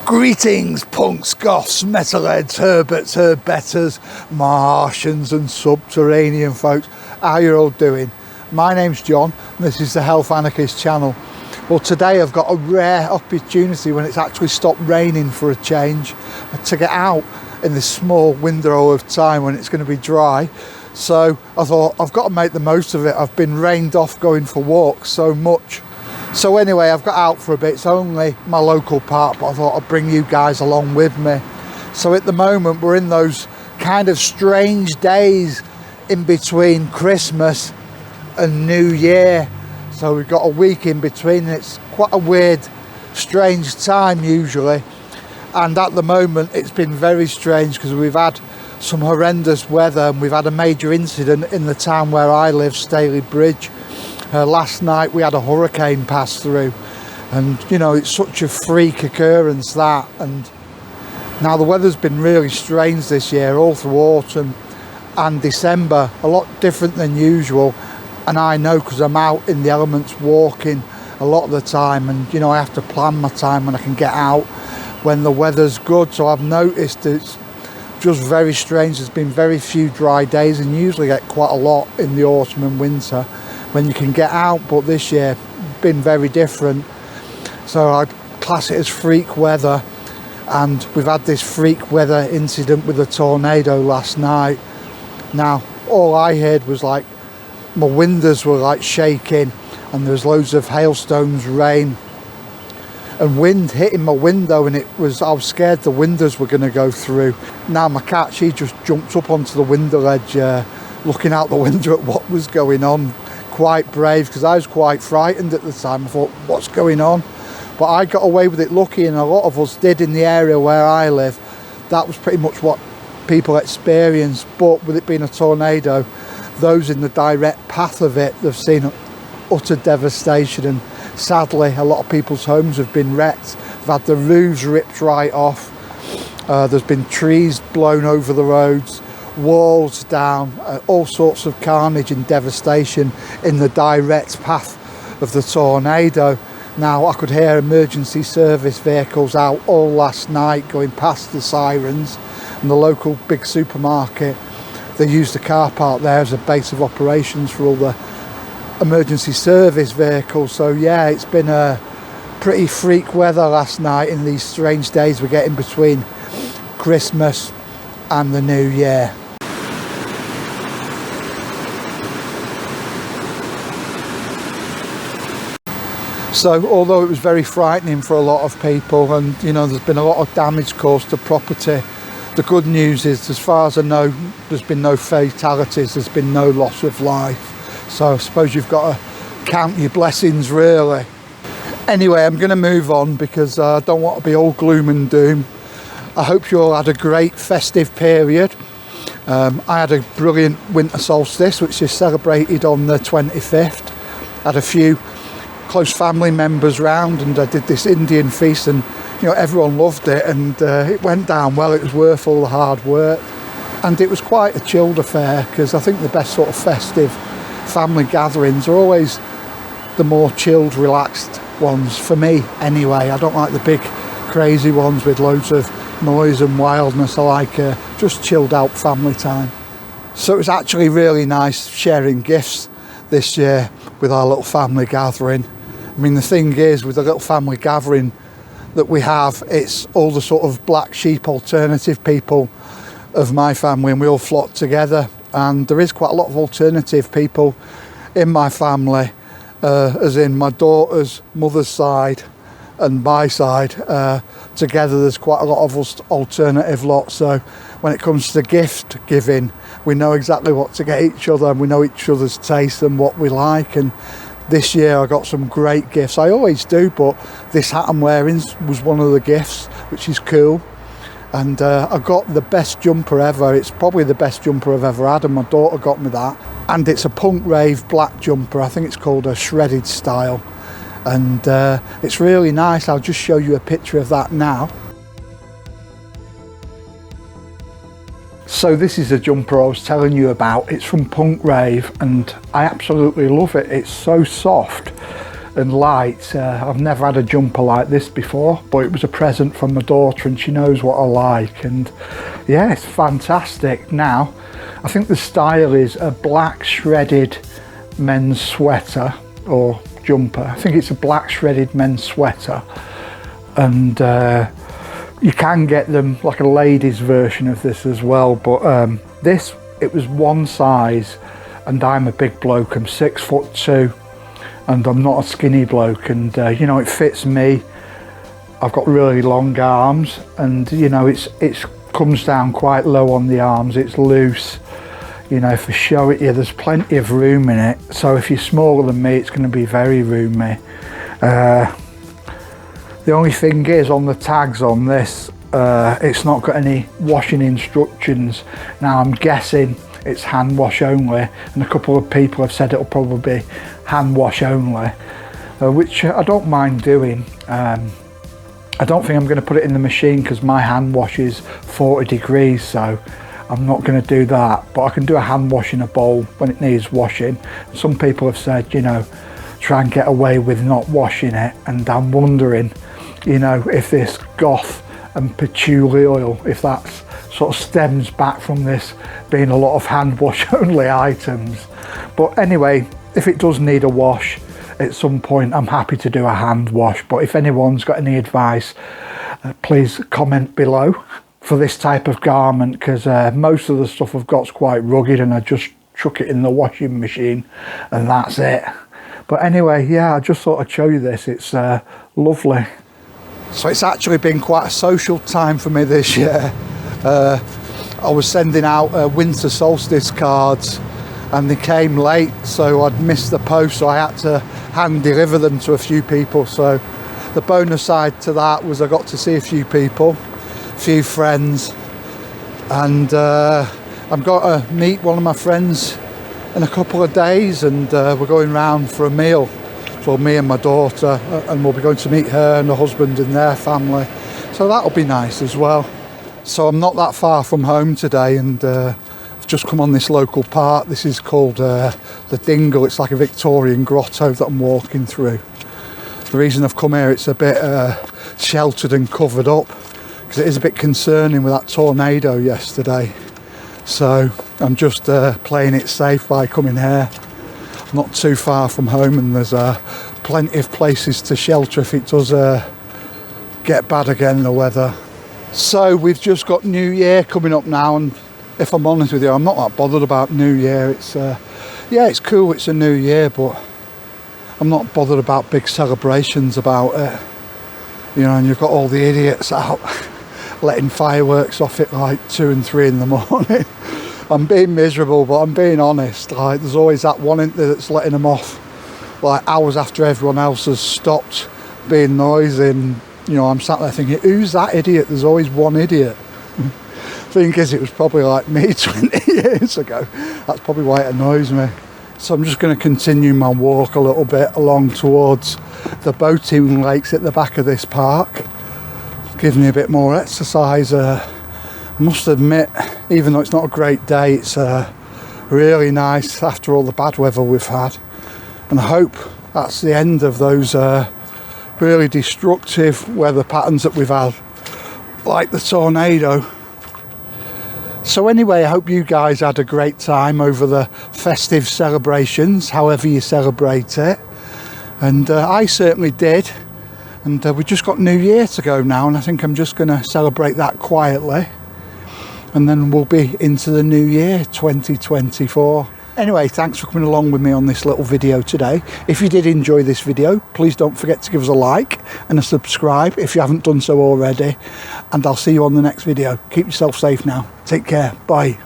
Greetings, punks, goths, metalheads, herberts, herbetters, Martians and subterranean folks. How you all doing? My name's John and this is the Health Anarchist channel. Well, today I've got a rare opportunity when it's actually stopped raining for a change to get out in this small window of time when it's going to be dry. So I thought I've got to make the most of it. I've been rained off going for walks so much. So anyway, I've got out for a bit. It's only my local park, but I thought I'd bring you guys along with me. So at the moment, we're in those kind of strange days in between Christmas and New Year. So we've got a week in between, and it's quite a weird, strange time usually. And at the moment, it's been very strange because we've had some horrendous weather and we've had a major incident in the town where I live, Staley Bridge. Last night we had a hurricane pass through, and you know, it's such a freak occurrence that. And now the weather's been really strange this year, all through autumn and December, a lot different than usual. And I know because I'm out in the elements walking a lot of the time, and you know, I have to plan my time when I can get out when the weather's good. So I've noticed it's just very strange. There's been very few dry days, and you usually get quite a lot in the autumn and winter when you can get out, but this year been very different. So I'd class it as freak weather, and we've had this freak weather incident with a tornado last night. Now all I heard was like my windows were like shaking, and there was loads of hailstones, rain and wind hitting my window, and I was scared the windows were going to go through. Now my cat, she just jumped up onto the window ledge, looking out the window at what was going on. Quite brave, because I was quite frightened at the time. I thought, what's going on? But I got away with it lucky, and a lot of us did in the area where I live. That was pretty much what people experienced. But with it being a tornado, those in the direct path of it, they've seen utter devastation, and sadly a lot of people's homes have been wrecked. They've had the roofs ripped right off. There's been trees blown over the roads, walls down, all sorts of carnage and devastation in the direct path of the tornado. Now I could hear emergency service vehicles out all last night going past the sirens, and the local big supermarket, they used the car park there as a base of operations for all the emergency service vehicles. So yeah, it's been a pretty freak weather last night in these strange days we're getting between Christmas and the New Year. So although it was very frightening for a lot of people, and you know, there's been a lot of damage caused to property, the good news is, as far as I know, there's been no fatalities, there's been no loss of life. So I suppose you've got to count your blessings really. Anyway, I'm going to move on because I don't want to be all gloom and doom. I hope you all had a great festive period. I had a brilliant winter solstice which is celebrated on the 25th. Had a few close family members round, and I did this Indian feast, and you know, everyone loved it, and it went down well. It was worth all the hard work, and it was quite a chilled affair, because I think the best sort of festive family gatherings are always the more chilled, relaxed ones, for me anyway. I don't like the big crazy ones with loads of noise and wildness. I like just chilled out family time. So it was actually really nice sharing gifts this year with our little family gathering. I mean, the thing is, with the little family gathering that we have, it's all the sort of black sheep alternative people of my family, and we all flock together. And there is quite a lot of alternative people in my family, as in my daughter's mother's side and my side. Together there's quite a lot of us alternative lot. So when it comes to gift giving, we know exactly what to get each other, and we know each other's taste and what we like. And this year I got some great gifts. I always do, but this hat I'm wearing was one of the gifts, which is cool. And I got the best jumper ever. It's probably the best jumper I've ever had, and my daughter got me that. And it's a Punk Rave black jumper. I think it's called a shredded style, and it's really nice. I'll just show you a picture of that now. So this is a jumper I was telling you about. It's from Punk Rave, and I absolutely love it. It's so soft, and light. I've never had a jumper like this before, but it was a present from my daughter and she knows what I like, and yeah, it's fantastic. Now I think the style is a black shredded men's sweater or jumper. I think it's a black shredded men's sweater, and you can get them like a ladies version of this as well, but this, it was one size, and I'm a big bloke, I'm 6'2", and I'm not a skinny bloke, and you know, it fits me. I've got really long arms, and you know, it comes down quite low on the arms, it's loose, you know, for show it, yeah, there's plenty of room in it, so if you're smaller than me, it's going to be very roomy. The only thing is, on the tags on this, it's not got any washing instructions. Now I'm guessing it's hand wash only, and a couple of people have said it'll probably be hand wash only, which I don't mind doing. I don't think I'm going to put it in the machine because my hand wash is 40 degrees, so I'm not going to do that, but I can do a hand wash in a bowl when it needs washing. Some people have said, you know, try and get away with not washing it, and I'm wondering, you know, if this Goth and patchouli oil, if that sort of stems back from this being a lot of hand wash only items. But anyway, if it does need a wash at some point, I'm happy to do a hand wash. But if anyone's got any advice, please comment below for this type of garment, because most of the stuff I've got is quite rugged, and I just chuck it in the washing machine and that's it. But anyway, yeah, I just thought I'd show you this. It's lovely. So it's actually been quite a social time for me this year. I was sending out winter solstice cards, and they came late, so I'd missed the post, so I had to hand deliver them to a few people. So the bonus side to that was I got to see a few people, a few friends, and I've got to meet one of my friends in a couple of days, and we're going round for a meal. So me and my daughter, and we'll be going to meet her and her husband and their family, so that'll be nice as well. So I'm not that far from home today, and I've just come on this local park. This is called the Dingle. It's like a Victorian grotto that I'm walking through. The reason I've come here, it's a bit sheltered and covered up, because it is a bit concerning with that tornado yesterday. So I'm just playing it safe by coming here. Not too far from home, and there's plenty of places to shelter if it does get bad again, the weather. So we've just got New Year coming up now, and if I'm honest with you, I'm not that bothered about New Year. It's yeah, it's cool, it's a new year, but I'm not bothered about big celebrations about it, you know. And you've got all the idiots out letting fireworks off at like 2 and 3 in the morning. I'm being miserable, but I'm being honest. Like, there's always that one in there that's letting them off like hours after everyone else has stopped being noisy, and you know, I'm sat there thinking, who's that idiot? There's always one idiot. Thing is, it was probably like me 20 years ago. That's probably why it annoys me. So I'm just going to continue my walk a little bit along towards the boating lakes at the back of this park. Gives me a bit more exercise. I must admit, even though it's not a great day, it's really nice after all the bad weather we've had, and I hope that's the end of those really destructive weather patterns that we've had, like the tornado. So anyway, I hope you guys had a great time over the festive celebrations, however you celebrate it, and I certainly did. And we've just got New Year to go now, and I think I'm just going to celebrate that quietly, and then we'll be into the new year 2024. Anyway, thanks for coming along with me on this little video today. If you did enjoy this video, please don't forget to give us a like and a subscribe if you haven't done so already, and I'll see you on the next video. Keep yourself safe now. Take care. Bye.